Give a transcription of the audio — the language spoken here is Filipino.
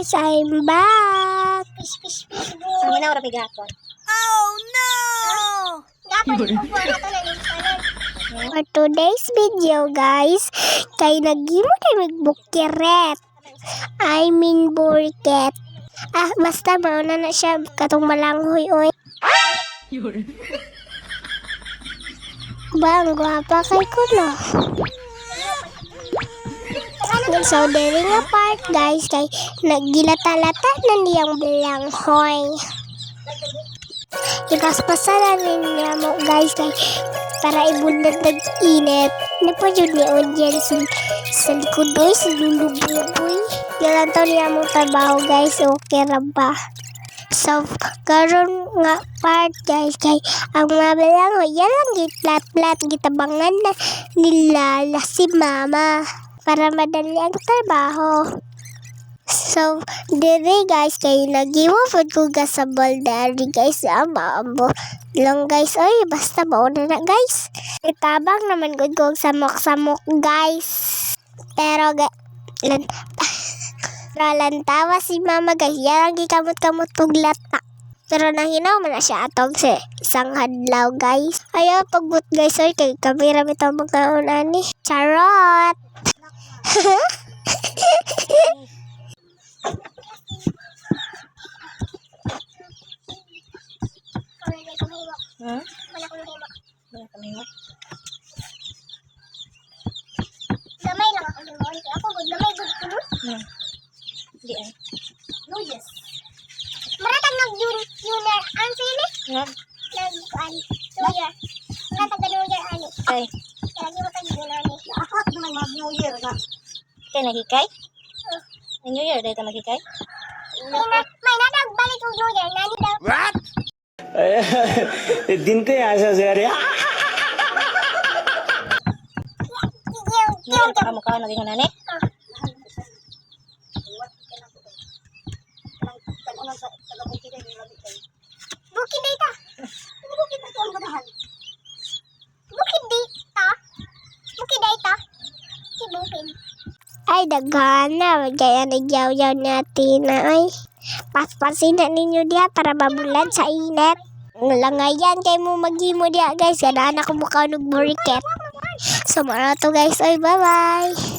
guys, I'm back. Ang ginawa rapi gapon. Oh no! For today's video guys, kay nagimo kay magbukiret. I mean burket. Basta mauna na siya katong malanghoy oy. Bang gwapa kay kuno. So, diri nga part guys, kay nagilata-lata na niyang bilanghoy. Ipaspasalan niya mo guys, kay para ibunod nag-init. Ano po yun ni audience sa likod oy, sa lulububoy. Galanto niya mo trabaho guys, okay ra ba? So, karon nga part guys, kay ang mga bilanghoy, yan lang gitlat-plat, gitabangan na nila si mama para madali ang trabaho. So, dire guys, kay nagiwa food ko sa baldari guys, maambo lang guys, oy, basta mauna na guys. Itabang naman good kong samok-samok guys. Pero lantawa si mama guys, yan ang gikamot-kamot tuglata. Pero nahinaw man na siya atong sa isang hadlaw guys. Ayaw pagbut guys, oy, kay kamera mi itong mga unani. Charot! Gamay lang ako gawin. Ako gamay gud ko. Di ay. No yes. Maratag nag-junior answer ni? Nag-kuan. Junior. Maratag nag-junior ani. Ay. Lagi mo kay junior ani. Ako naman mag-new year na. Kay nagikay? New year dahil ta magikay? May nadagbalik ko new year nani daw. What? दिन को ऐसा से अरे Kamu kawan lagi nani? Bukid data. Bukid na tuon madahan. Bukid data. Bukid data. Si bukid. Ay, daghana. Kaya nagyaw-yaw natin na ay. Paspasin na ninyo diya para mabulan sa init. Langayan kay mo maghimo diya guys. Ganaan ako mukha ng buriket. So, mara to guys. Ay, bye-bye.